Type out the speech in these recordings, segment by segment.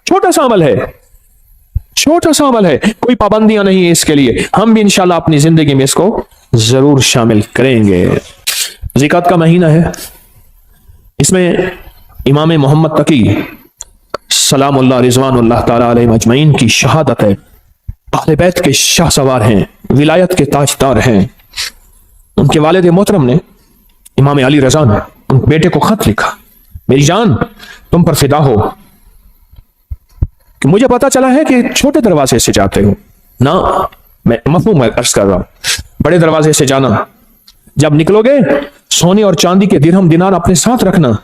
छोटा सा अमल है, छोटा सा अमल है, कोई पाबंदियां नहीं है इसके लिए। हम भी इंशाल्लाह अपनी जिंदगी में इसको जरूर शामिल करेंगे। ज़िकात का महीना है, इसमें इमाम मोहम्मद तकी सलामुल्लाह रिज़वानुल्लाह ताला अलैहिम अजमईन की शहादत है। अहले बैत के शाह सवार हैं, विलायत के ताजदार हैं। उनके वालिद मोहतरम ने, इमाम अली रज़ा ने, उन बेटे को खत लिखा, मेरी जान तुम पर फिदा हो कि मुझे पता चला है कि छोटे दरवाजे से जाते हो ना, मैं मफहूम अर्ज कर रहा हूं, बड़े दरवाजे से जाना। जब निकलोगे सोने और चांदी के दिरहम दिनार अपने साथ रखना,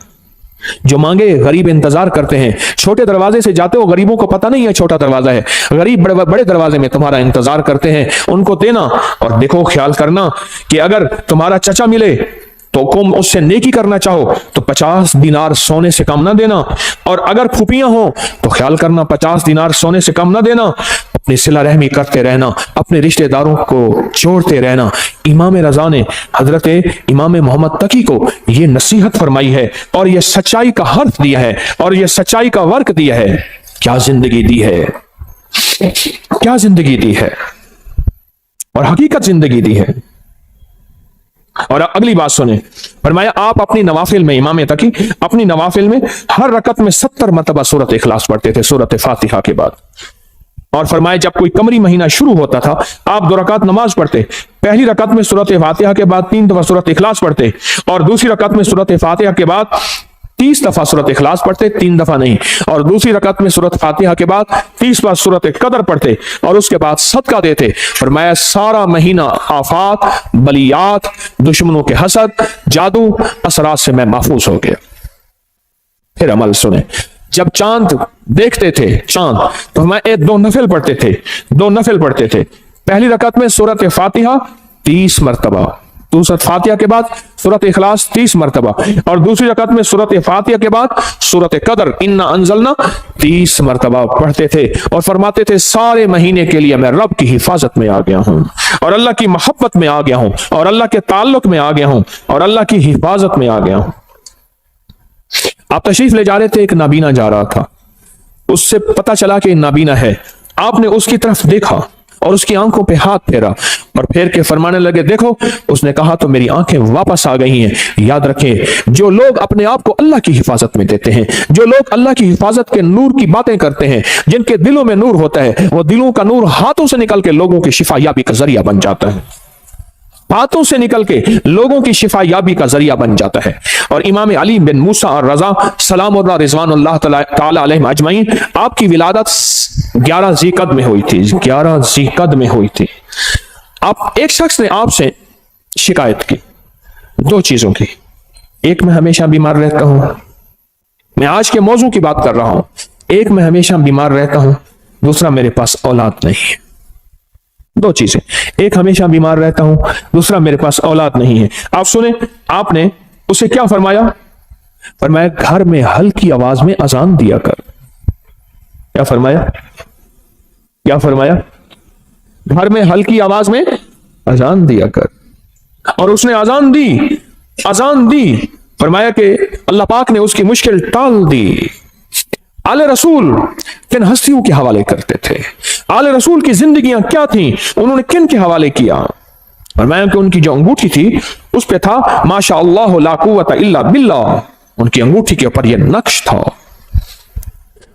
जो मांगे गरीब इंतजार करते हैं। छोटे दरवाजे से जाते हो, गरीबों को पता नहीं है छोटा दरवाजा है, गरीब बड़े बड़े दरवाजे में तुम्हारा इंतजार करते हैं, उनको देना। और देखो, ख्याल करना कि अगर तुम्हारा चचा मिले तो तुम उससे नेकी करना चाहो तो 50 दिनार सोने से कम ना देना, और अगर फूफियां हो तो ख्याल करना 50 दिनार सोने से कम ना देना। अपनी सिला रहमी करते रहना, अपने रिश्तेदारों को जोड़ते रहना। इमाम रज़ा ने हजरत इमाम मोहम्मद तकी को यह नसीहत फरमाई है और यह सच्चाई का हर्फ दिया है और यह सच्चाई का वर्क दिया है। क्या जिंदगी दी है, क्या जिंदगी दी है, और हकीकत जिंदगी दी है। और अगली बात सुने, फरमाया आप अपनी नवाफिल में, इमाम तकी अपनी नवाफिल में हर रकत में 70 मरतबा सूरत इखलास पढ़ते थे, सूरत फातिहा के बाद। और फरमाया जब कोई कमरी महीना शुरू होता था, आप 2 रकात नमाज पढ़ते। पहली रकत में सूरत फातिहा के बाद 3 दफा सूरत इखलास पढ़ते, और दूसरी रकत में सूरत फातिहा के बाद 30 दफा सूरत इखलास पढ़ते, 3 दफा नहीं। और दूसरी रकत में सूरत फातिहा के बाद 30 बार सूरत कदर पढ़ते, और उसके बाद सदका देते। फरमाया सारा महीना आफात, बलियात, दुश्मनों के हसद, जादू, असरात से मैं महफूज हो गया। फिर अमल सुने, जब चांद देखते थे चांद, तो हम 2 नफिल पढ़ते थे, 2 नफिल पढ़ते थे। पहली रकत में सूरत फातिहा 30 मरतबा, सूरत फातिहा के बाद सूरत इखलास 30 मरतबा, और दूसरी रकत में सूरत फातिहा के बाद सूरत कदर इन्ना अंजलना 30 मरतबा पढ़ते थे। और फरमाते थे सारे महीने के लिए मैं रब की हिफाजत में आ गया हूं, और अल्लाह की मोहब्बत में आ गया हूं, और अल्लाह के ताल्लुक में आ गया हूं, और अल्लाह की हिफाजत में आ गया हूं। आप तशरीफ ले जा रहे थे, एक नाबीना जा रहा था, उससे पता चला कि नाबीना है। आपने उसकी तरफ देखा और उसकी आंखों पे हाथ फेरा, और फेर के फरमाने लगे देखो। उसने कहा तो मेरी आंखें वापस आ गई हैं। याद रखें, जो लोग अपने आप को अल्लाह की हिफाजत में देते हैं, जो लोग अल्लाह की हिफाजत के नूर की बातें करते हैं, जिनके दिलों में नूर होता है, वो दिलों का नूर हाथों से निकल के लोगों की शिफा याबी का जरिया बन जाता है, हाथों से निकल के लोगों की शिफा याबी का जरिया बन जाता है। और इमाम अली बिन मूसा और रजा सलामुल्लाह रिज़वानुल्लाह ताला अलैहिम अजमईन, आपकी विलादत 11 ज़ीक़द में हुई थी, 11 ज़ीक़द में हुई थी। आप एक शख्स ने आपसे शिकायत की 2 चीजों की, एक मैं हमेशा बीमार रहता हूं, मैं आज के मौजू की बात कर रहा हूं, एक मैं हमेशा बीमार रहता हूं, दूसरा मेरे पास औलाद नहीं है। 2 चीजें, एक हमेशा बीमार रहता हूं, दूसरा मेरे पास औलाद नहीं है। आप सुने, आपने उसे क्या फरमाया? फरमाया घर में हल्की आवाज में अजान दिया कर। क्या फरमाया? क्या फरमाया? घर में हल्की आवाज में अजान दिया कर। और उसने अजान दी, अजान दी। फरमाया कि अल्लाह पाक ने उसकी मुश्किल टाल दी। आले रसूल किन हस्तियों के हवाले करते थे, आले रसूल की जिंदगियां क्या थी, उन्होंने किन के हवाले किया? फरमाया कि उनकी जो अंगूठी थी उस पे था माशा अल्लाह ला कुव्वता इल्ला बिल्लाह। उनकी अंगूठी के ऊपर यह नक्श था।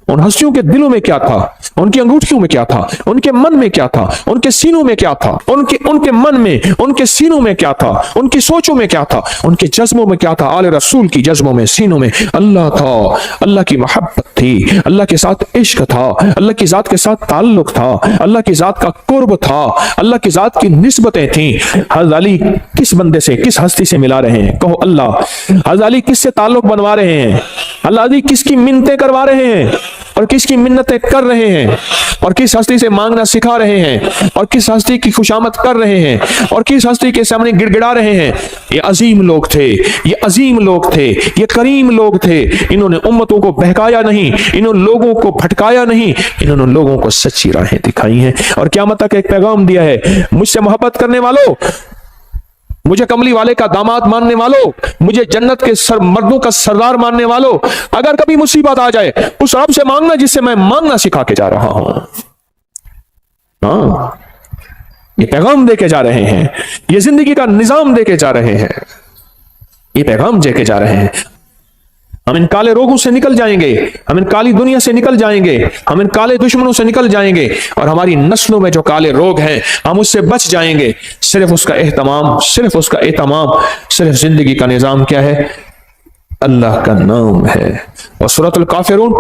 उन हस्तियों के दिलों में क्या था, उनकी अंगूठियों में क्या था, उनके मन में क्या था, उनके सीनों में क्या था, उनके मन में, उनके सीनों में क्या था, उनकी सोचों में क्या था, उनके जज्बों में क्या था। आले रसूल की जज्बों में, सीनों में अल्लाह था, अल्लाह की मोहब्बत थी, अल्लाह के साथ इश्क था, अल्लाह की जात के साथ ताल्लुक था, अल्लाह की जात का कुर्ब था, अल्लाह की जात की निस्बतें थी। हज़रत अली किस बंदे से, किस हस्ती से मिला रहे हैं? कहो अल्लाह। हज़रत अली किससे ताल्लुक बनवा रहे हैं? अल्लाह अली किसकी मिन्नतें करवा रहे हैं और किसकी मिन्नतें कर रहे हैं, और किस हस्ती से मांगना सिखा रहे हैं, और किस हस्ती की खुशामद कर रहे हैं, और किस हस्ती के सामने गिड़गिड़ा रहे हैं? ये अजीम लोग थे, ये अजीम लोग थे, ये करीम लोग थे। इन्होंने उम्मतों को बहकाया नहीं, इन्होंने लोगों को भटकाया नहीं, इन्होंने लोगों को सच्ची राहें दिखाई हैं और क़यामत तक एक पैगाम दिया है, मुझसे मोहब्बत करने वालों मुझे कमली वाले का दामाद मानने वालों, मुझे जन्नत के मर्दों का सरदार मानने वालों, अगर कभी मुसीबत आ जाए उस रब से मांगना जिससे मैं मांगना सिखा के जा रहा हूं। हाँ, ये पैगाम देके जा रहे हैं, ये जिंदगी का निजाम देके जा रहे हैं, ये पैगाम देके जा रहे हैं। हम इन काले रोगों से निकल जाएंगे, हम इन काली दुनिया से निकल जाएंगे, हम इन काले दुश्मनों से निकल जाएंगे, और हमारी नस्लों में जो काले रोग हैं हम उससे बच जाएंगे। सिर्फ उसका एहतमाम, सिर्फ उसका एहतमाम, सिर्फ जिंदगी का निजाम क्या है? अल्लाह का नाम है। और सूरतुल काफिरून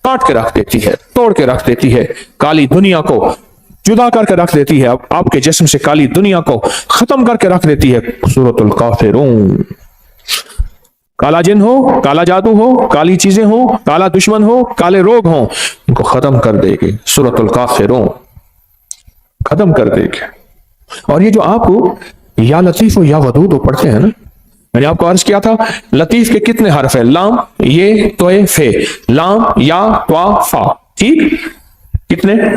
काट के रख देती है, तोड़ के रख देती है, काली दुनिया को जुदा करके रख देती है, आपके जिस्म से काली दुनिया को खत्म करके रख देती है। सूरतुल काफिरून, काला जिन हो, काला जादू हो, काली चीजें हो, काला दुश्मन हो, काले रोग हो, इनको खत्म कर देगी सूरतुल काफिरून, खत्म कर देगी। और ये जो आपको या लतीफ हो या वदूद हो पढ़ते हैं ना, मैंने आपको अर्ज किया था लतीफ के कितने हर्फ है? लाम, ये, तोए, फे, लाम, या, त्वा, फा, ठीक, कितने?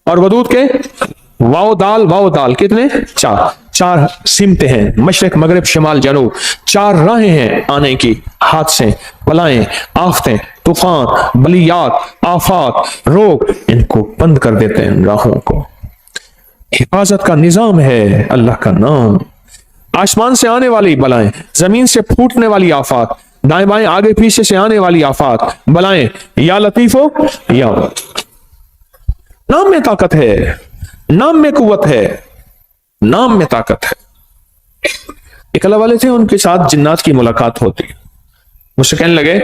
और वदूद के वाओ दाल कितने? चार। चार सिमते हैं, मशरक मगरिब शिमाल जनूब, चार राहें हैं आने की, हादसे, बलाएं, आफतें, तूफान, बलियात, आफात, रोग, इनको बंद कर देते हैं राहों को। हिफाजत का निजाम है अल्लाह का नाम। आसमान से आने वाली बलाएं, जमीन से फूटने वाली आफात, दाएं बाएं आगे पीछे से आने वाली आफात, बलाएं, या लतीफो या, नाम में ताकत है, नाम में कुव्वत है, नाम में ताकत है। एक अल्लाह वाले थे, उनके साथ जिन्नात की मुलाकात होती, मुझसे कहने लगे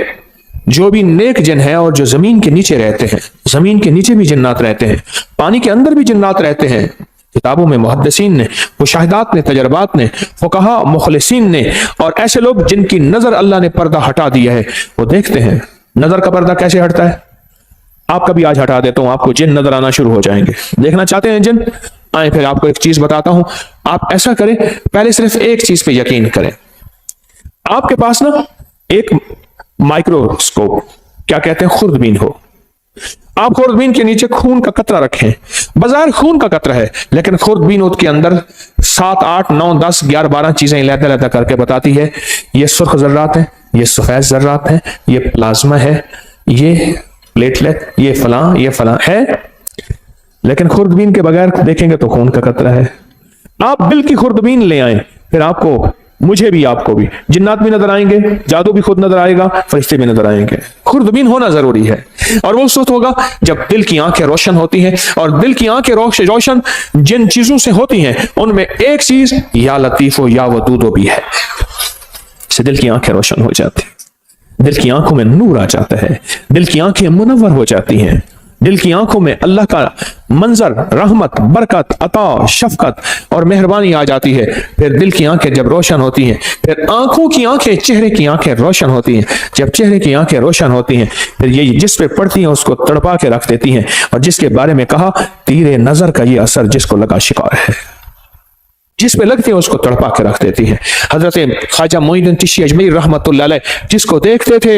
जो भी नेक जिन है और जो जमीन के नीचे रहते हैं, जमीन के नीचे भी जिन्नात रहते हैं, पानी के अंदर भी जिन्नात रहते हैं, किताबों में मुहद्दिसीन ने, मुशाहिदात ने, तजर्बात ने, फुकहा मुखलिसीन ने, और ऐसे लोग जिनकी नजर अल्लाह ने पर्दा हटा दिया है, वो देखते हैं नजर का पर्दा कैसे हटता है। आपका भी आज हटा देता हूं, आपको जिन नजर आना शुरू हो जाएंगे। देखना चाहते हैं जिन? आए, फिर आपको एक चीज बताता हूं, आप ऐसा करें, पहले सिर्फ एक चीज पे यकीन करें। आपके पास ना एक माइक्रोस्कोप, क्या कहते हैं, खुर्दबीन हो, आप खुर्दबीन के नीचे खून का कतरा रखें, बाजार खून का कतरा है, लेकिन खुर्दबीन के अंदर 7, 8, 9, 10, 11, 12 चीजें लहदा लहदा करके बताती है, ये सुर्ख जर्रात है, ये सफेद जर्रात है, ये प्लाज्मा है, ये प्लेटलेट, ये फलां है, लेकिन खुर्दबीन के बगैर देखेंगे तो खून का कतरा है। आप दिल की खुर्दबीन ले आए, फिर आपको, मुझे भी, आपको भी जिन्नात भी नजर आएंगे, जादू भी खुद नजर आएगा, फरिश्ते भी नजर आएंगे। खुर्दबीन होना जरूरी है, और वो उस वक्त होगा जब दिल की आंखें रोशन होती हैं, और दिल की आंखें रोशन जिन चीजों से होती हैं उनमें एक चीज या लतीफो या वदूदो भी है, से दिल की आंखें रोशन हो जाती हैं, दिल की आंखों में नूर आ जाता है, दिल की आंखें मुनव्वर हो जाती हैं, दिल की आंखों में अल्लाह का मंजर, रहमत, बरकत, अता, शफकत और मेहरबानी आ जाती है। फिर दिल की आंखें जब रोशन होती हैं, फिर आंखों की आंखें, चेहरे की आंखें रोशन होती हैं। जब चेहरे की आंखें रोशन होती हैं, फिर ये जिस पे पड़ती हैं उसको तड़पा के रख देती हैं, और जिसके बारे में कहा तीरे नजर का ये असर जिसको लगा शिकार है, जिस पे लगती है उसको तड़पा के रख देती है। हजरत ख्वाजा मोइनुद्दीन चिश्ती अजमेरी रहमतुल्लाह अलैह जिसको देखते थे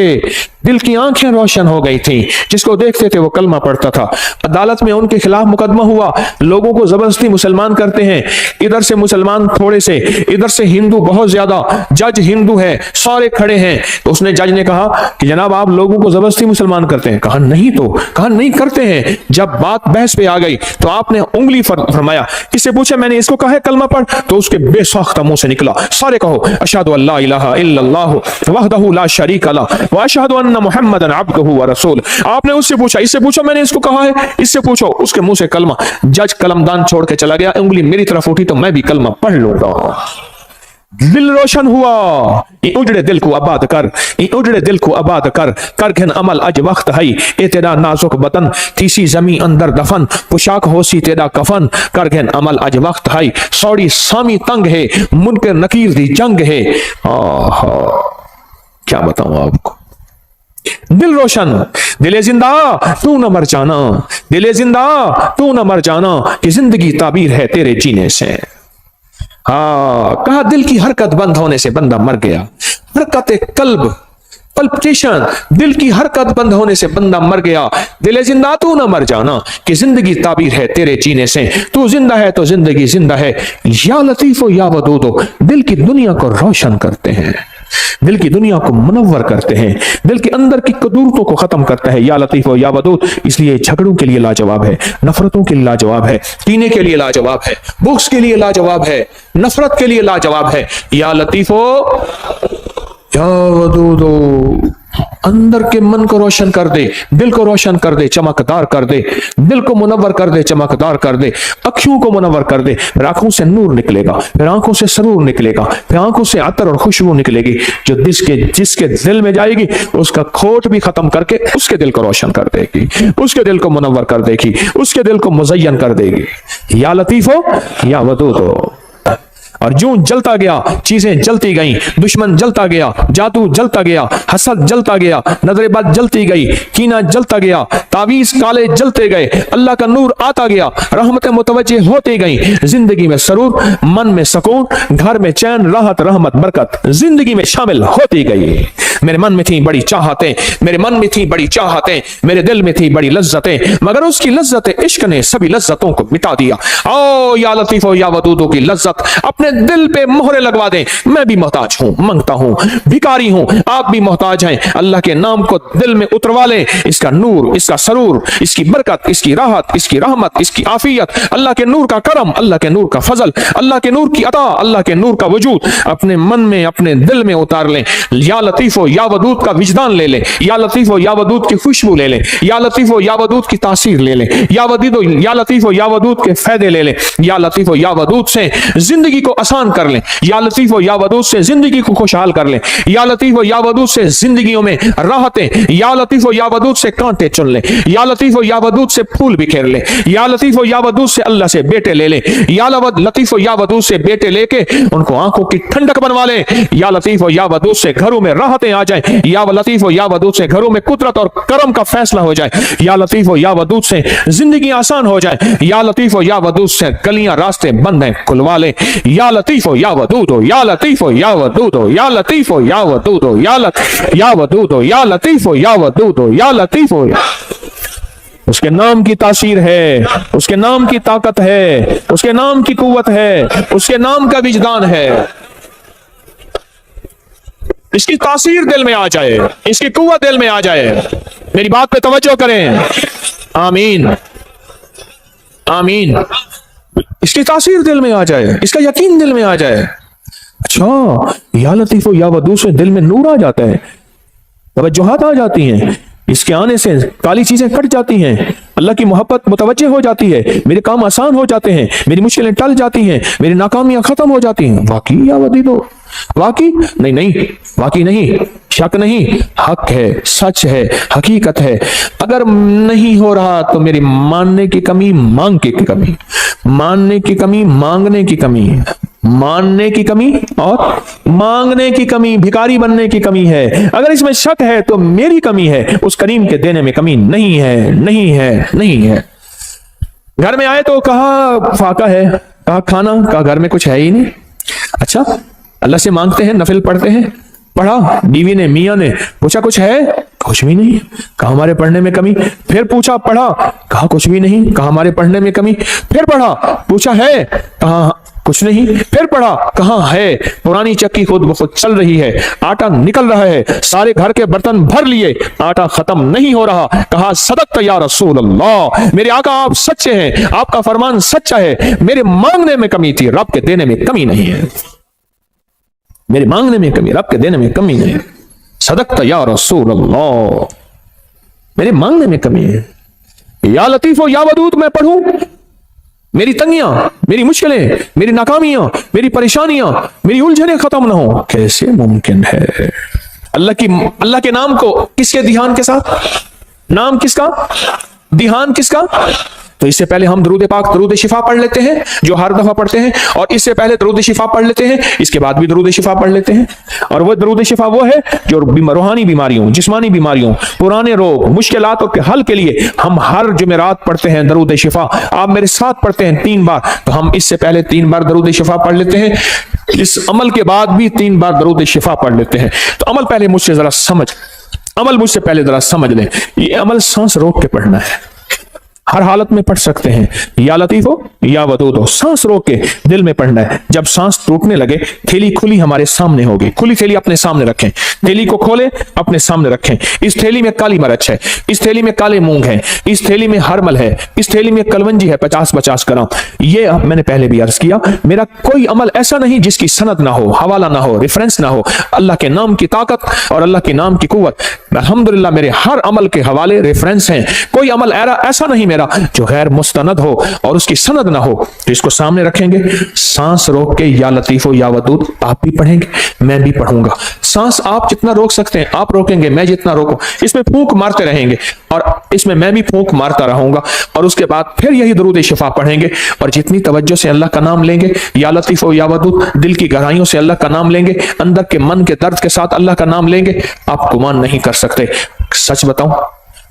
दिल की आंखें रोशन हो गई थी, जिसको देखते थे वो कलमा पढ़ता था। अदालत में उनके खिलाफ मुकदमा हुआ, लोगों को जबरदस्ती मुसलमान करते हैं, इधर से मुसलमान थोड़े से, इधर से हिंदू बहुत ज्यादा, जज हिंदू है, सारे खड़े हैं। तो उसने, जज ने कहा कि जनाब आप लोगों को जबरदस्ती मुसलमान करते हैं? कहा नहीं, तो कहा नहीं करते हैं। जब बात बहस पे आ गई तो आपने उंगली फरमाया, इससे पूछा मैंने इसको कहा है कलमा पढ़, तो उसके बेसाख्ता मुंह से निकला सारे कहो अशहदु अल्ला इलाहा इल्लल्लाह वहदहु ला शरीका लह व अशहदु अन्ना मुहम्मदन अब्दुहु व रसूल। आपने उससे पूछा, इससे पूछो मैंने इसको कहा है, इससे पूछो, उसके मुंह से कलमा। जज कलमदान छोड़ के चला गया, उंगली मेरी तरफ उठी तो मैं भी कलमा पढ़ लूंगा। दिल रोशन हुआ, उजड़े दिल को आबाद कर, उजड़े दिल को आबाद कर, कर घन अमल अज वक्त है, ए तेरा नाजुक बतन तीसी जमी अंदर दफन, पोशाक होसी तेरा कफन, कर घन अमल अज वक्त है, सौड़ी सामी तंग है, मुनकर नकीर दी जंग है। क्या बताऊं आपको, दिल रोशन, दिले जिंदा तू न मर जाना, दिले जिंदा तू न मर जाना, कि जिंदगी ताबीर है तेरे जीने से। हाँ, कहा दिल की हरकत बंद होने से बंदा मर गया। हरकत कल्ब पल्पिटेशन, दिल की हरकत बंद होने से बंदा मर गया। दिल जिंदा तू ना मर जाना, कि जिंदगी ताबीर है तेरे जीने से, तू जिंदा है तो जिंदगी जिंदा है। या लतीफो या वदूदो, दिल की दुनिया को रोशन करते हैं, दिल की दुनिया को मुनव्वर करते हैं, दिल के अंदर की कदूरतों को खत्म करता है। या लतीफो या वदूद, इसलिए झगड़ों के लिए लाजवाब है, नफरतों के लिए लाजवाब है, कीने के लिए लाजवाब है, बुक्स के लिए लाजवाब है, नफरत के लिए लाजवाब है। या लतीफो या वदूदो, अंदर के मन को रोशन कर दे, दिल को रोशन कर दे, चमकदार कर दे, दिल को मुनव्वर कर दे, चमकदार कर दे, अखियों को मुनव्वर कर दे। फिर आंखों से नूर निकलेगा, फिर आंखों से सरूर निकलेगा, फिर आंखों से अतर और खुशबू निकलेगी, जो जिसके दिल में जाएगी उसका खोट भी खत्म करके उसके दिल को रोशन कर देगी, उसके दिल को मुनव्वर कर देगी, उसके दिल को मुज़य्यन कर देगी। या लतीफो या वदूदो। और जो जलता गया, चीजें जलती गईं, दुश्मन जलता गया, जादू जलता गया, हसद जलता गया, नजरेबाज जलती गई, कीना जलता गया, तावीज काले जलते गए, अल्लाह का नूर आता गया, रहमतें मुतवज्जे होती गई, जिंदगी में सरूर, मन में सुकून, घर में चैन, राहत, रहमत, बरकत जिंदगी में शामिल होती गई। मेरे मन में थी बड़ी चाहतें, मेरे मन में थी बड़ी चाहतें, मेरे दिल में थी बड़ी लज्जतें, मगर उसकी लज्जत इश्क ने सभी लज्जतों को मिटा दिया। ओ या लतीफो या वदूदो की लज्जत अपने दिल पे मोहरे लगवा दें। मैं भी मोहताज हूं, मांगता हूं, भिखारी हूं, आप भी मोहताज हैं। अल्लाह के नाम को दिल में उतरवा लें, इसका नूर, इसका सरूर, इसकी बरकत, इसकी राहत, इसकी रहमत, इसकी आफियत, अल्लाह के नूर का करम, अल्लाह के नूर का फजल, अल्लाह के नूर की अता, अल्लाह के नूर का वजूद अपने मन में, अपने दिल में उतार लें। या लतीफो या वदूद का विजदान ले लें, या लतीफो या वदूद की खुशबू ले लें, या लतीफो या वदूद की तासीर ले लें, या लतीफो या वदूद के फायदे ले लें। या लतीफो या वदूद से जिंदगी को आसान कर लें, या लतीफो या वदूद से जिंदगी को खुशहाल कर लें, या लतीफो या वदूद से जिंदगियों में राहतें, या लतीफो या वदूद से कांटे चुन लें, या लतीफो या वदूद से फूल बिखेर लें, या लतीफो या वदूद से अल्लाह से बेटे ले लें, या लतीफो या वदूद से बेटे लेके उनको आंखों की ठंडक बनवा लें। या लतीफो या वदूद से घरों में राहतें आ जाए, या लतीफो या वदूद से घरों में कुदरत और करम का फैसला हो जाए, या लतीफो या वदूद से जिंदगी आसान हो जाए, या लतीफो या वदूद से गलियां रास्ते बंद हैं खुलवा ले। या लतीफो या वदूदो, या लतीफो या वदूदो, या लतीफो या वदूदो, या वदूदो, या लतीफो या वदूदो, या लतीफो। उसके नाम की तासीर है, उसके नाम की ताकत है, उसके नाम की कुव्वत है, उसके नाम का विजदान है। इसकी तासीर दिल में आ जाए, इसकी कुव्वत दिल में आ जाए। मेरी बात पे तवज्जो करें। आमीन आमीन। इसकी तासीर दिल में आ जाए, इसका यकीन दिल में आ जाए। अच्छा, या लतीफो या वदूद से दिल में नूर आ जाता है, तवज्जुहात आ जाती हैं, इसके आने से काली चीजें कट जाती हैं, अल्लाह की मोहब्बत मुतवज्जे हो जाती है, मेरे काम आसान हो जाते हैं, मेरी मुश्किलें टल जाती हैं, मेरी नाकामियां खत्म हो जाती हैं। वाकई या वदीदो, वाकई नहीं, वाकई नहीं, शक नहीं, हक है, सच है, हकीकत है। अगर नहीं हो रहा तो मेरी मानने की कमी, मांग की कमी, मानने की कमी, मांगने की कमी, मानने की कमी और मांगने की कमी, भिखारी बनने की कमी है। अगर इसमें शक है तो मेरी कमी है, उस करीम के देने में कमी नहीं है, नहीं है, नहीं है। घर में आए तो कहा फाका है, कहा खाना, कहा घर में कुछ है ही नहीं। अच्छा, अल्लाह से मांगते हैं, नफिल पढ़ते हैं, पढ़ा, बीवी ने, मियां ने पूछा कुछ है, कुछ भी नहीं, कहा हमारे पढ़ने में कमी। फिर पूछा, पढ़ा, कहा कुछ भी नहीं, कहा हमारे पढ़ने में कमी। फिर पढ़ा, पूछा है, कहा कुछ नहीं। फिर पढ़ा, कहा है, पुरानी चक्की खुद ब खुद चल रही है, आटा निकल रहा है, सारे घर के बर्तन भर लिए, आटा खत्म नहीं हो रहा। कहा सदक़्त या रसूल अल्लाह, मेरे आका आप सच्चे हैं, आपका फरमान सच्चा है। मेरे मांगने में कमी थी, रब के देने में कमी नहीं है। मेरे मांगने में कमी, रब के देने में कमी नहीं। सदक़्त या रसूल अल्लाह, मेरे मांगने में कमी है। या लतीफो या वदूद मैं पढ़ूं, मेरी तंगियां, मेरी मुश्किलें, मेरी नाकामियां, मेरी परेशानियां, मेरी उलझने खत्म ना हो, कैसे मुमकिन है? अल्लाह के नाम को किसके ध्यान के साथ, नाम किसका, ध्यान किसका? तो इससे पहले हम दरूद पाक दरूद शिफा पढ़ लेते हैं जो हर दफा पढ़ते हैं, और इससे पहले दरूद शिफा पढ़ लेते हैं, इसके बाद भी दरूद शिफा पढ़ लेते हैं। और वो दरूद शिफा वो है जो रूहानी बीमारियों, जिस्मानी बीमारियों, पुराने रोग, मुश्किलातों के हल के लिए हम हर जुमेरात पढ़ते हैं दरूद शिफा। आप मेरे साथ पढ़ते हैं 3 बार, तो हम इससे पहले 3 बार दरूद शिफा पढ़ लेते हैं, इस अमल के बाद भी 3 बार दरूद शिफा पढ़ लेते हैं। तो अमल पहले मुझसे जरा मुझसे पहले जरा समझ लें। ये अमल सांस रोक के पढ़ना है, हर हालत में पढ़ सकते हैं, या लतीफ हो या वदूद हो, सांस रोक के दिल में पढ़ना है। जब सांस टूटने लगे, थैली खुली हमारे सामने होगी, खुली थैली अपने सामने रखें, थैली को खोले अपने सामने रखें। इस थैली में काली मिर्च है, इस थैली में काले मूंग है, इस थैली में हरमल है, इस थैली में कलवंजी है 50-50 ग्राम। ये मैंने पहले भी अर्ज किया, मेरा कोई अमल ऐसा नहीं जिसकी सनद ना हो, हवाला ना हो, रेफरेंस ना हो। अल्लाह के नाम की ताकत और अल्लाह के नाम की कुव्वत, अल्हम्दुलिल्लाह मेरे हर अमल के हवाले रेफरेंस हैं। कोई अमल ऐसा नहीं मेरा जो गैर मुस्तनद हो और उसकी सनद ना हो। तो इसको सामने रखेंगे, सांस रोक के या लतीफो या वदूद आप भी पढ़ेंगे, मैं भी पढ़ूंगा। सांस आप जितना रोक सकते हैं आप रोकेंगे, मैं जितना रोकूं। इसमें फूंक मारते रहेंगे और इसमें मैं भी फूंक मारता रहूंगा, और उसके बाद फिर यही दरूद शिफा पढ़ेंगे। और जितनी तवज्जो से अल्लाह का नाम लेंगे, या लतीफो या वदूद, दिल की गहराइयों से अल्लाह का नाम लेंगे, अंदर के मन के दर्द के साथ अल्लाह का नाम लेंगे, आप गुमान नहीं कर सकते। सच बताऊं,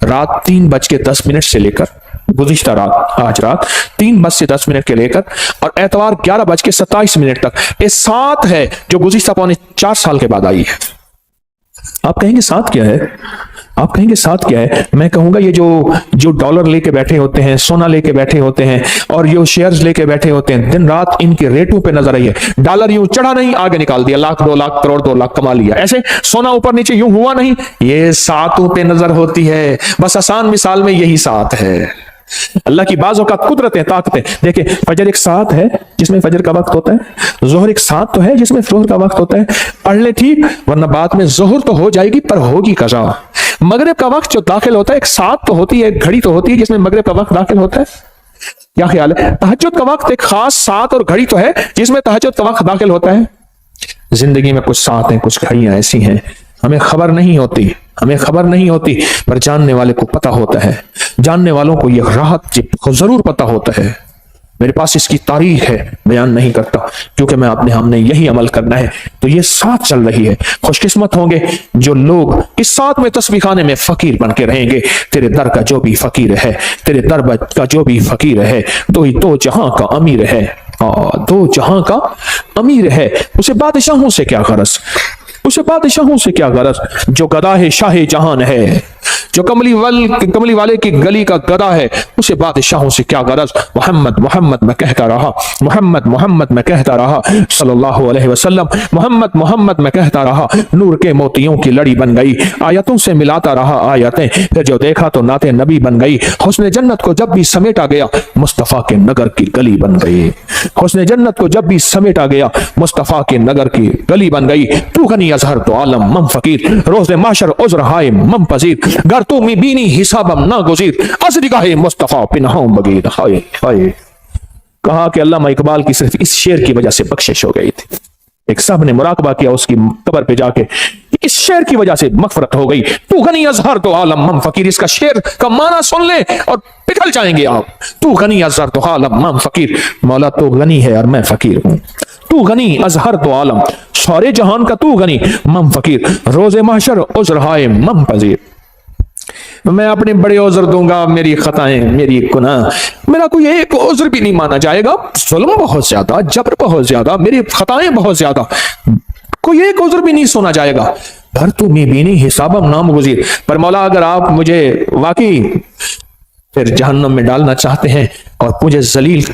रात 3:10 से लेकर गुज़िश्ता रात, आज रात 3:10 के लेकर और एतवार 11:27 तक, ये 7 है जो गुज़िश्ता 4 साल के बाद आई है। आप कहेंगे 7 क्या है? आप कहेंगे 7 क्या है? मैं कहूंगा ये जो डॉलर लेके बैठे होते हैं, सोना लेके बैठे होते हैं, और जो शेयर्स लेके बैठे होते हैं, दिन रात इनके रेटों पे नजर आई है। डॉलर यूं चढ़ा नहीं, आगे निकाल दिया, लाख 2 लाख करोड़ 2 लाख कमा लिया। ऐसे सोना ऊपर नीचे यूं हुआ नहीं, ये 7 पे नजर होती है। बस आसान मिसाल में यही 7 है। अल्लाह की बाज़ों का कुदरतें, ताकतें। देखिए, फजर एक 7 है जिसमें फजर का वक्त होता है, जोहर एक 7 तो है जिसमें जोहर का वक्त होता है। पढ़ ले ठीक, वरना बाद में जोहर तो हो जाएगी पर होगी कज़ा। मगरिब का वक्त जो दाखिल होता है, एक 7 तो होती है, घड़ी तो होती है जिसमें मगरिब का वक्त दाखिल होता है। क्या ख्याल है? तहज्जुद का वक्त एक खास 7 और घड़ी तो है जिसमें तहज्जुद का वक्त दाखिल होता है। जिंदगी में कुछ 7 हैं, कुछ घड़ियां ऐसी हैं, हमें खबर नहीं होती, पर जानने वाले को पता होता है। जानने वालों को यह राहत जरूर पता होता है। मेरे पास इसकी तारीख है, बयान नहीं करता क्योंकि हमने यही अमल करना है। तो ये 7 चल रही है। खुशकिस्मत होंगे जो लोग इस 7 में तस्बीह खाने में फकीर बन के रहेंगे। तेरे दर का जो भी फकीर है, तेरे दर का जो भी फकीर है, तो ही 2 जहां का अमीर है। 2 जहां का अमीर है, उसे बादशाहों से क्या गरज, जो गदा है शाह जहान है, जो कमली वाले की गली का गदा है, उसे बादशाहों से क्या गरज। मोहम्मद मैं कहता रहा, मोहम्मद मैं कहता रहा, सल्लल्लाहु अलैहि वसल्लम, मोहम्मद मैं कहता रहा। नूर के मोतियों की लड़ी बन गई, आयतों से मिलाता रहा आयतें, फिर जो देखा तो नाते नबी बन गई। हुस्न जन्नत को जब भी समेटा गया, मुस्तफा के नगर की गली बन गई। हुस्न जन्नत को जब भी समेटा गया, मुस्तफा के नगर की गली बन गई। तू गनी अजहर तो आलम मम फकीर, रोज़े माशर उज़्र हाय मम पजीर, गर तू मी बीनी हिसाबम ना गुज़ीर, असरिगाहे मुस्तफा पिनहाम बगीर। हाय हाय। कहा कि अल्लामा इकबाल की सिर्फ इस शेर की वजह से बख्शिश हो गई थी। एक साहब ने मुराकबा किया उसकी कब्र पे जाके, इस शेर की वजह से मगफरत हो गई। तू गनी अजहर तो आलम मम फकीर, इसका शेर का माना सुन ले और पिघल जाएंगे आप। तू गनी अजहर तो आलम मम फकीर, मौला तो गनी है और मैं फकीर हूं। तू गनी अजहर तो आलम, सारे जहान का तू गनी, मम फकीर, रोज़े महशर उज़्र हाय मम पजीर। मैं अपने बड़े उज़्र दूंगा, मेरी खताएं, मेरी गुनाह, मेरा कोई एक उज़्र भी नहीं माना जाएगा। जुल्म बहुत ज्यादा, जबर बहुत ज्यादा, मेरी खताएं बहुत ज्यादा, कोई एक उज़्र भी नहीं सुना जाएगा। घर तू मी बीनी हिसाबम नाम गुज़ीर। पर मौला अगर आप मुझे वाकई फिर जहन्नम में डालना चाहते हैं और मुझे जलील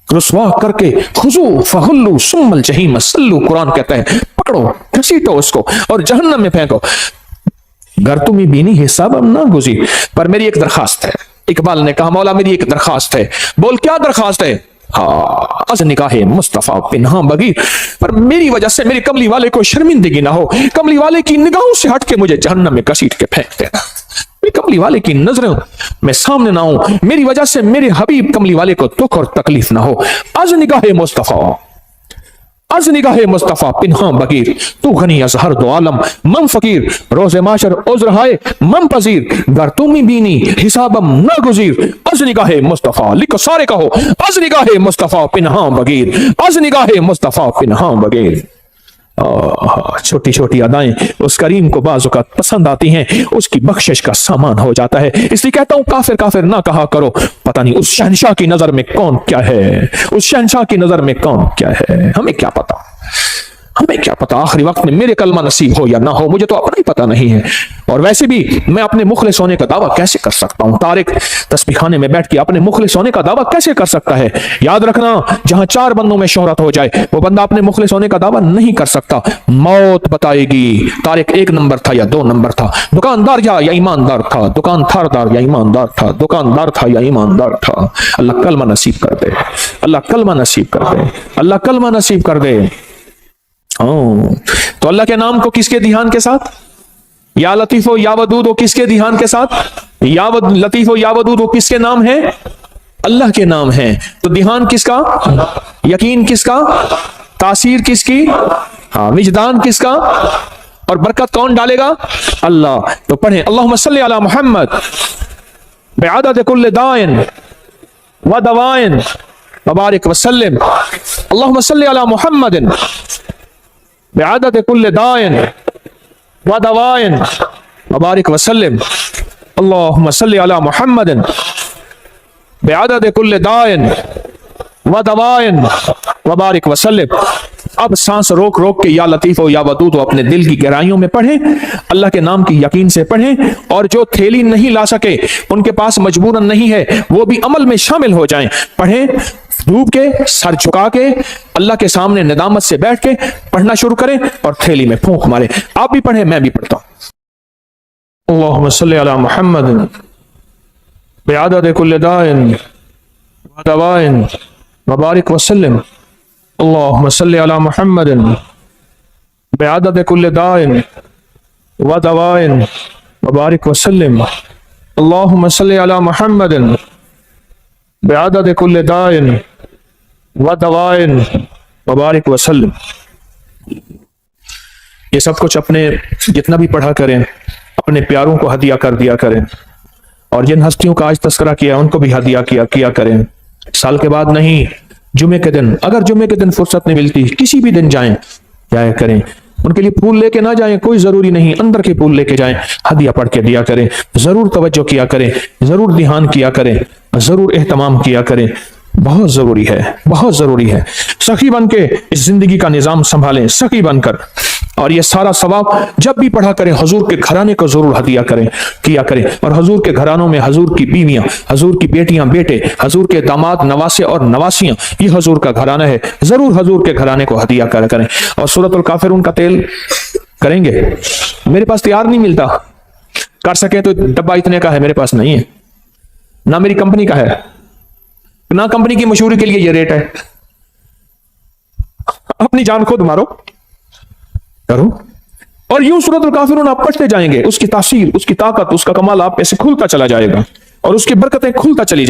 रुस्वा करके, खुजू फहुल्लू सुम्मल जहीम सल्लू, कुरान कहता है, पकड़ो घसीटो उसको और जहन्नम में फेंको। घर तुम्हें बीनी हिसाब अब ना गुजी। पर मेरी एक दरखास्त है। इकबाल ने कहा, मौला मेरी एक दरखास्त है। बोल क्या दरखास्त है? अज निकाहे मुस्तफा पिन्हा बगीर, पर मेरी वजह से मेरे कमली वाले को शर्मिंदगी ना हो, कमली वाले की निगाहों से हट के मुझे जहन्नम में घसीट के फेंक देना, मेरे कमली वाले की नजरों में सामने ना हो, मेरी वजह से मेरे हबीब कमली वाले को दुख और तकलीफ ना हो। अज निगाहे मुस्तफा पिन्हा बगीर, तू गनी अजहर दो आलम मम फकीर, रोज़े माशर उज़्र हाय मम पजीर, गर तुम बीनी हिसाबम ना गुज़ीर, از نگاہ مصطفیٰ، لکھو سارے کہو، از نگاہ مصطفیٰ پنہاں بغیر، از نگاہ مصطفیٰ پنہاں بغیر۔ چھوٹی چھوٹی ادائیں اس کریم کو بعض اوقات پسند آتی ہیں، اس کی بخشش کا سامان ہو جاتا ہے۔ اس لیے کہتا ہوں کافر کافر نہ کہا کرو، پتہ نہیں اس شہنشاہ کی نظر میں کون کیا ہے، اس شہنشاہ کی نظر میں کون کیا ہے، ہمیں کیا پتا، ہمیں کیا پتا آخری وقت میں میرے کلمہ نصیب ہو یا نہ ہو، مجھے تو اپنا ہی پتا نہیں ہے۔ اور ویسے بھی میں اپنے مخلص ہونے کا دعویٰ کیسے کر سکتا ہوں؟ طارق تسبیح خانے میں بیٹھ کے اپنے مخلص ہونے کا دعویٰ کیسے کر سکتا ہے؟ یاد رکھنا، جہاں 4 بندوں میں شہرت ہو جائے وہ بندہ اپنے مخلص ہونے کا دعویٰ نہیں کر سکتا، موت بتائے گی طارق 1 نمبر تھا یا 2 نمبر تھا، دکاندار یا ایماندار تھا، دکان تھاردار یا ایماندار تھا، دکاندار تھا یا ایماندار تھا۔ اللہ کلمہ نصیب کر دے، اللہ کلمہ نصیب کر دے، اللہ کلمہ نصیب کر دے۔ تو اللہ کے نام کو کس کے دھیان کے ساتھ؟ یا لطیف و یا ودود و کس کے دھیان کے ساتھ؟ یا لطیف و یا ودود و کس کے نام ہے؟ اللہ کے نام ہیں۔ تو دھیان کس کا؟ یقین کس کا؟ تاثیر کس کی؟ وجدان کس کا؟ اور برکت کون ڈالے گا؟ اللہ۔ تو پڑھیں اللہم صلی علی محمد بعدد کل دائن و دوائن وبارک وسلم، اللہم صلی علی محمد بعدد کل دائن و دوائن وبارک وسلم، اللہم صلی علی محمد بعدد کل دائن و دوائن وبارک وسلم۔ اب سانس روک روک کے یا لطیف و یا ودود و اپنے دل کی گہرائیوں میں پڑھیں، اللہ کے نام کی یقین سے پڑھیں، اور جو تھیلی نہیں لا سکے، ان کے پاس مجبوراً نہیں ہے، وہ بھی عمل میں شامل ہو جائیں۔ پڑھیں ڈوب کے، سر جھکا کے، اللہ کے سامنے ندامت سے بیٹھ کے پڑھنا شروع کریں اور تھیلی میں پھونک مارے۔ آپ بھی پڑھیں، میں بھی پڑھتا ہوں۔ اللہم صلی علی محمد بعدد کل دائن و دوائن وبارک وسلم، اللہم صلی علی محمد بعدد کل دائن و دوائن وبارک وسلم، اللہم صلی علی محمد بعدد کل دائن و دوائن وبارک وسلم۔ یہ سب کچھ اپنے جتنا بھی پڑھا کریں اپنے پیاروں کو ہدیہ کر دیا کریں، اور جن ہستیوں کا آج تذکرہ کیا ان کو بھی ہدیہ کیا کریں۔ سال کے بعد نہیں، جمعے کے دن، اگر جمعے کے دن فرصت نہیں ملتی کسی بھی دن جایا کریں، ان کے لیے پھول لے کے نہ جائیں، کوئی ضروری نہیں، اندر کے پھول لے کے جائیں، ہدیہ پڑھ کے دیا کریں، ضرور توجہ کیا کریں، ضرور دھیان کیا کریں، ضرور اہتمام کیا کریں، بہت ضروری ہے، بہت ضروری ہے۔ سخی بن کے اس زندگی کا نظام سنبھالیں، سخی بن کر، اور یہ سارا ثواب جب بھی پڑھا کریں حضور کے گھرانے کو ضرور ہدیہ کیا کریں، اور حضور کے گھرانوں میں حضور کی بیویاں، حضور کی بیٹیاں بیٹے، حضور کے داماد نواسے اور نواسیاں، یہ حضور کا گھرانہ ہے، ضرور حضور کے گھرانے کو ہدیہ کریں۔ اور سورۃ الکافرون کا تیل کریں گے؟ میرے پاس تیار نہیں ملتا، کر سکے تو ڈبہ اتنے کا ہے، میرے پاس نہیں ہے، نہ میری کمپنی کا ہے، نہ کمپنی کی مشہوری کے لیے یہ ریٹ ہے، اپنی جان خود مارو کرو، اور یوں سورۃ الکافرون آپ پڑھتے جائیں گے، اس کی تاثیر، اس کی طاقت، اس کا کمال آپ پہ سے کھلتا چلا جائے گا، اور اس کی برکتیں کھلتی چلی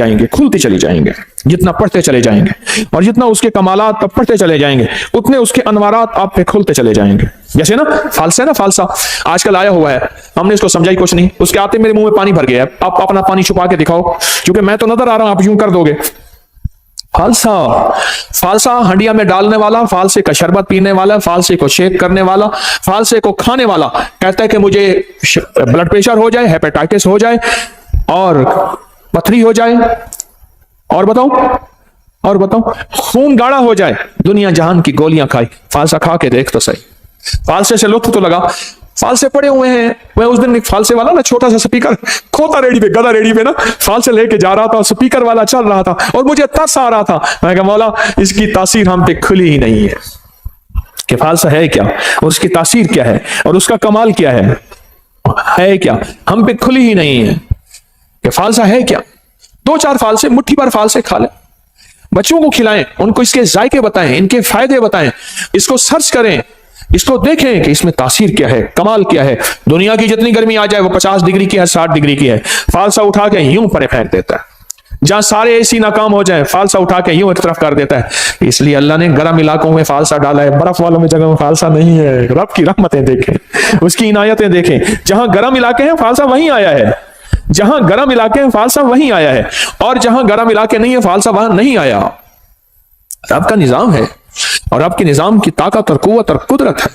جائیں گے جتنا پڑھتے چلے جائیں گے، اور جتنا اس کے کمالات آپ پڑھتے چلے جائیں گے اتنے اس کے انوارات آپ پہ کھلتے چلے جائیں گے۔ جیسے نا فالسا ہے نا، فالسا آج کل آیا ہوا ہے، ہم نے اس کو سمجھا ہی کچھ نہیں، اس کے آتے میرے منہ میں پانی بھر گیا ہے، آپ اپنا پانی چھپا کے دکھاؤ، کیونکہ میں تو نظر آ رہا ہوں، آپ یوں کر دو گے۔ فالسا ہنڈیا میں ڈالنے والا، فالسے کا شربت پینے والا، فالسے کو شیک کرنے والا، فالسے کو کھانے والا کہتا ہے کہ مجھے بلڈ پریشر ہو جائے، ہیپیٹائٹس ہو جائے، اور پتھری ہو جائے، اور بتاؤ خون گاڑھا ہو جائے، دنیا جہان کی گولیاں کھائی، فالسا کھا کے دیکھ تو صحیح، فالسے سے لطف تو لگا۔ فالسے پڑے ہوئے ہیں، میں اس دن ایک فالسے والا نا چھوٹا سا سپیکر کھوتا ریڈی پہ، گدا ریڈی پہ نا فالسے لے کے جا رہا تھا، سپیکر والا چل رہا تھا، اور مجھے ترس آ رہا تھا، میں کہا مولا اس کی تاثیر ہم پہ کھلی ہی نہیں ہے، کہ فالسا ہے کیا، اور اس کی تاثیر کیا ہے، اور اس کا کمال کیا ہے کیا، ہم پہ کھلی ہی نہیں ہے کہ فالسا ہے کیا۔ 2-4 فالسے، مٹھی بھر فالسے کھا لیں، بچوں کو کھلائیں، ان کو اس کے ذائقے بتائیں، ان کے فائدے بتائیں، اس کو سرچ کریں، اس کو دیکھیں کہ اس میں تاثیر کیا ہے، کمال کیا ہے۔ دنیا کی جتنی گرمی آ جائے وہ 50 ڈگری کی ہے، 60 ڈگری کی ہے، فالسا اٹھا کے یوں پرے پھینک دیتا ہے، جہاں سارے اے سی ناکام ہو جائیں فالسا اٹھا کے یوں ایک طرف کر دیتا ہے۔ اس لیے اللہ نے گرم علاقوں میں فالسا ڈالا ہے، برف والوں میں جگہ میں فالسا نہیں ہے۔ رب کی رحمتیں دیکھیں، اس کی عنایتیں دیکھیں، جہاں گرم علاقے ہیں فالسا وہیں آیا ہے، جہاں گرم علاقے میں فالسا وہیں آیا ہے، اور جہاں گرم علاقے نہیں ہے فالسا وہاں نہیں آیا۔ آپ کا نظام ہے، اور آپ کے نظام کی طاقت اور قوت اور قدرت ہے۔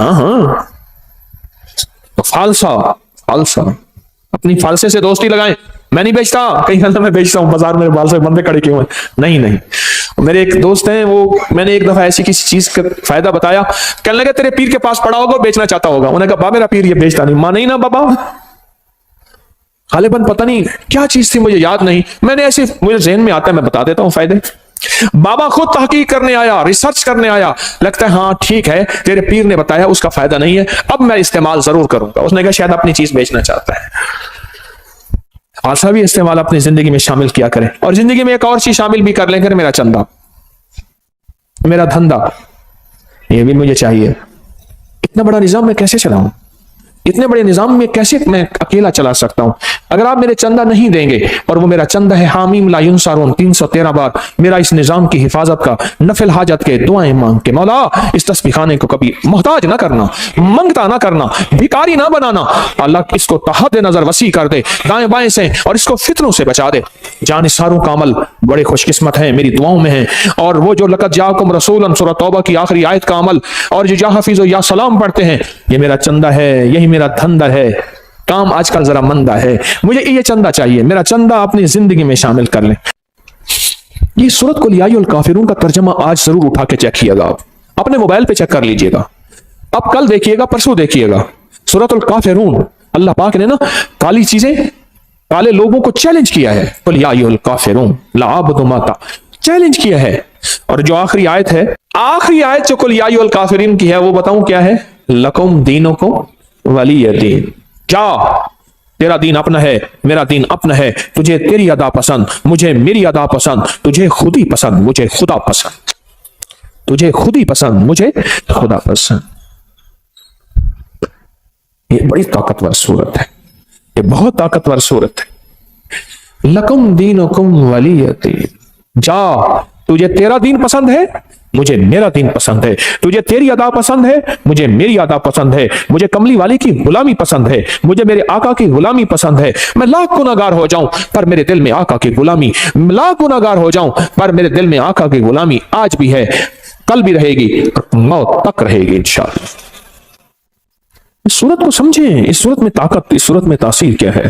ہاں تو فالسا اپنی فالسے سے دوستی لگائیں۔ میں نہیں بیچتا، کہیں اللہ میں بیچتا ہوں، بازار میں فالسے بندے کھڑے کیوں ہیں؟ نہیں، میرے ایک دوست ہیں، وہ میں نے ایک دفعہ ایسی کسی چیز کا فائدہ بتایا، کہنے لگے تیرے پیر کے پاس پڑا ہوگا، بیچنا چاہتا ہوگا۔ انہوں نے کہا با میرا پیر یہ بیچتا نہیں۔ ماں نہیں نا بابا، غالباً پتہ نہیں کیا چیز تھی، مجھے یاد نہیں، میں نے ایسے مجھے ذہن میں آتا ہے میں بتا دیتا ہوں فائدے۔ بابا خود تحقیق کرنے آیا، ریسرچ کرنے آیا، لگتا ہے ہاں ٹھیک ہے تیرے پیر نے بتایا اس کا فائدہ نہیں ہے، اب میں استعمال ضرور کروں گا۔ اس نے کہا شاید اپنی چیز بیچنا چاہتا ہے۔ آسا بھی استعمال اپنی زندگی میں شامل کیا کریں، اور زندگی میں ایک اور چیز شامل بھی کر لیں کریں، میرا چندہ، میرا دھندا، یہ بھی مجھے چاہیے۔ اتنا بڑا نظام میں کیسے چلاؤں؟ اتنے بڑے نظام میں کیسے میں اکیلا چلا سکتا ہوں؟ اگر آپ میرے چندہ نہیں دیں گے، اور وہ میرا چندہ ہے حامیم لا ینصرون 313 بار میرا اس نظام کی حفاظت کا، نفل حاجت کے دعائیں مانگ کے، مولا اس تسبیح خانے کو کبھی محتاج نہ کرنا، منگتا نہ کرنا، بھکاری نہ بنانا، اللہ اس کو تحد نظر وسیع کر دے دائیں بائیں سے، اور اس کو فتنوں سے بچا دے۔ جانثاروں کا عمل بڑے خوش قسمت ہیں، میری دعاؤں میں ہیں، اور وہ جو لقد جاءکم رسول سورۃ توبہ کی آخری آیت کا عمل، اور جو یا حفیظ و یا سلام پڑھتے ہیں، یہ میرا چندہ ہے، یہی میرا دھندا ہے۔ کام آج کل ذرا مندہ ہے، مجھے یہ چندہ چاہیے، میرا چندہ اپنی زندگی میں شامل کر لیں۔ یہ سورت قل یا ایھا الکافرون کا ترجمہ آج ضرور اٹھا کے چیک کیے گا، آپ اپنے موبائل پہ چیک کر لیجئے گا، اب کل دیکھیے گا، پرسوں دیکھیے گا۔ سورت الکافرون، اللہ پاک نے نا کالی چیزیں، کالے لوگوں کو چیلنج کیا ہے، قل یا ایھا الکافرون لا اعبد ما چیلنج کیا ہے۔ اور جو آخری آیت ہے، آخری آیت جو قل یا ایھا الکافرون کی ہے، وہ بتاؤں کیا ہے؟ لکم دینکم ولی دین، جا تیرا دین اپنا ہے، میرا دین اپنا ہے، تجھے تیری ادا پسند، مجھے میری ادا پسند، تجھے خود ہی پسند، مجھے خدا پسند، تجھے خود ہی پسند، مجھے خدا پسند۔ یہ بڑی طاقتور صورت ہے، یہ بہت طاقتور صورت ہے۔ لکم دینکم ولی دین، جا تجھے تیرا دین پسند ہے، مجھے میرا دین پسند ہے، تجھے تیری ادا پسند ہے، مجھے میری ادا پسند ہے، مجھے کملی والی کی غلامی پسند ہے، مجھے میرے آقا کی غلامی پسند ہے۔ میں لاکھ گناہگار ہو جاؤں پر میرے دل میں آقا کی غلامی، لاکھ گناہگار ہو جاؤں پر میرے دل میں آقا کی غلامی آج بھی ہے، کل بھی رہے گی، موت تک رہے گی انشاءاللہ۔ اس صورت کو سمجھیں، اس صورت میں طاقت، اس صورت میں تاثیر کیا ہے۔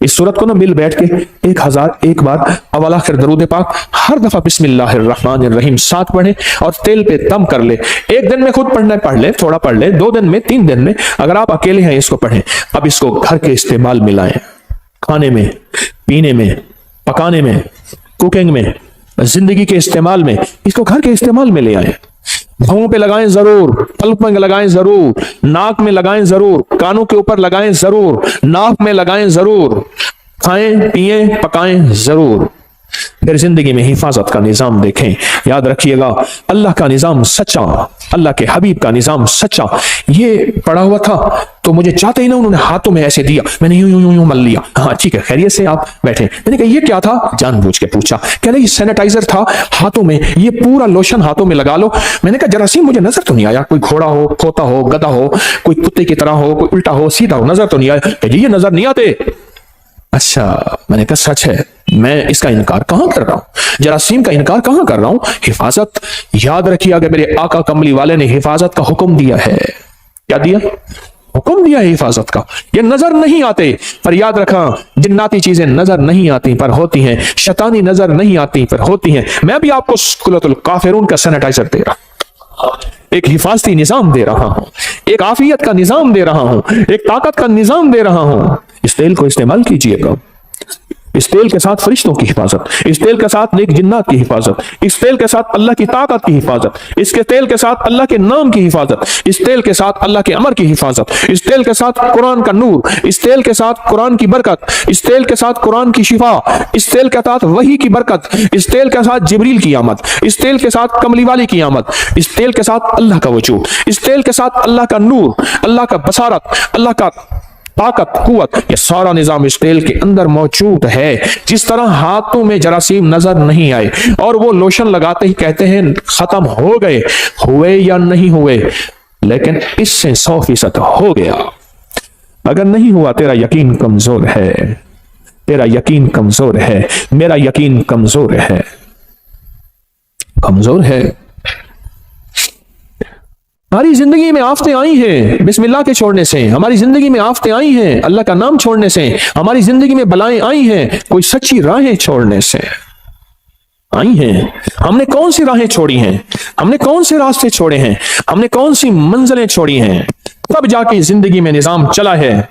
اس صورت کو نہ مل بیٹھ کے 1001 بار اول آخر درود پاک ہر دفعہ بسم اللہ الرحمن الرحیم 7 پڑھیں، اور تیل پہ دم کر لے۔ ایک دن میں خود پڑھنا پڑھ لے، تھوڑا پڑھ لے، 2 دن میں، 3 دن میں، اگر آپ اکیلے ہیں اس کو پڑھیں۔ اب اس کو گھر کے استعمال میں لائیں، کھانے میں، پینے میں، پکانے میں، کوکنگ میں، زندگی کے استعمال میں، اس کو گھر کے استعمال میں لے آئیں۔ بھووں پہ لگائیں ضرور، قلب میں لگائیں ضرور، ناک میں لگائیں ضرور، کانوں کے اوپر لگائیں ضرور، ناف میں لگائیں ضرور، کھائیں پیئیں پکائیں ضرور۔ پھر زندگی میں حفاظت کا نظام دیکھیں، یاد رکھیے گا اللہ کا نظام سچا، اللہ کے حبیب کا نظام سچا۔ یہ پڑا ہوا تھا تو مجھے چاہتے ہی نا انہوں نے ہاتھوں میں ایسے دیا، میں نے یوں مل لیا، ہاں ٹھیک ہے خیریت سے آپ بیٹھے۔ میں نے کہا یہ کیا تھا؟ جان بوجھ کے پوچھا، کہہ رہے یہ سینیٹائزر تھا ہاتھوں میں، یہ پورا لوشن ہاتھوں میں لگا لو۔ میں نے کہا جراثیم مجھے نظر تو نہیں آیا، کوئی گھوڑا ہو، کھوتا ہو، گدھا ہو، کوئی کتے کی طرح ہو، کوئی الٹا ہو سیدھا ہو، نظر تو نہیں آیا۔ کہ یہ نظر نہیں آتے؟ اچھا، میں نے کہا سچ ہے، میں اس کا انکار کہاں کر رہا ہوں، جراثیم کا انکار کہاں کر رہا ہوں۔ حفاظت یاد رکھیے، اگر میرے آقا کملی والے نے حفاظت کا حکم دیا ہے، کیا دیا؟ حکم دیا ہے حفاظت کا۔ یہ نظر نہیں آتے، پر یاد رکھا جناتی چیزیں نظر نہیں آتی پر ہوتی ہیں، شیطانی نظر نہیں آتی پر ہوتی ہیں۔ میں بھی آپ کو سورۃ الکافرون کا سینیٹائزر دے رہا ہوں، ایک حفاظتی نظام دے رہا ہوں، ایک عافیت کا نظام دے رہا ہوں، ایک طاقت کا نظام دے رہا ہوں۔ اس تیل کو استعمال کیجئے گا، اس تیل کے ساتھ فرشتوں کی حفاظت، اس تیل کے ساتھ نیک جنات کی حفاظت، اس تیل کے ساتھ اللہ کی طاقت کی حفاظت، اس کے تیل کے ساتھ اللہ کے نام کی حفاظت، اس تیل کے ساتھ اللہ کے امر کی حفاظت، اس تیل کے ساتھ قرآن کا نور، اس تیل کے ساتھ قرآن کی برکت، اس تیل کے ساتھ قرآن کی شفا، اس تیل کے ساتھ وحی کی برکت، اس تیل کے ساتھ جبریل کی آمد، اس تیل کے ساتھ کملی والی کی آمد، اس تیل کے ساتھ اللہ کا وجود، اس تیل کے ساتھ اللہ کا نور، اللہ کا بصارت، اللہ کا طاقت قوت، یہ سارا نظام اس تیل کے اندر موجود ہے۔ جس طرح ہاتھوں میں جراثیم نظر نہیں آئے اور وہ لوشن لگاتے ہی کہتے ہیں ختم ہو گئے، ہوئے یا نہیں ہوئے، لیکن اس سے 100% ہو گیا۔ अगर नहीं हुआ तेरा यकीन कमजोर है, तेरा यकीन कमजोर है, मेरा यकीन कमजोर है, कमजोर है। हमारी जिंदगी में आफतें आई हैं बिस्मिल्लाह के छोड़ने से, हमारी जिंदगी में आफतें आई हैं अल्लाह का नाम छोड़ने से, हमारी जिंदगी में बलाएं आई हैं कोई सच्ची राहें छोड़ने से आई हैं। हमने कौन सी राहें छोड़ी हैं, हमने कौन से रास्ते छोड़े हैं, हमने कौन सी मंजिलें छोड़ी हैं, तब जाके जिंदगी में निजाम चला है।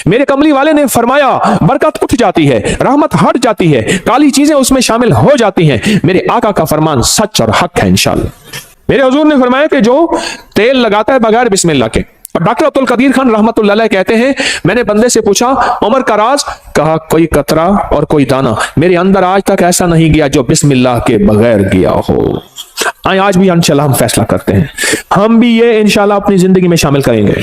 मेरे कमली वाले ने फरमाया बरकत उठ जाती है, रहमत हट जाती है, काली चीजें उसमें शामिल हो जाती हैं। मेरे आका का फरमान सच और हक है इंशाअल्लाह। मेरे हुजूर ने फरमाया कि जो तेल लगाता है बगैर बिस्मिल्लाह के, और डॉक्टर अब्दुल कदीर खान रहमतुल्लाह अलैह कहते हैं मैंने बंदे से पूछा उमर का राज, कहा कोई कतरा और कोई दाना मेरे अंदर आज तक ऐसा नहीं गया जो बिस्मिल्लाह के बगैर गया हो। आज भी इंशाल्लाह हम फैसला करते हैं, हम भी ये इंशाल्लाह अपनी जिंदगी में शामिल करेंगे।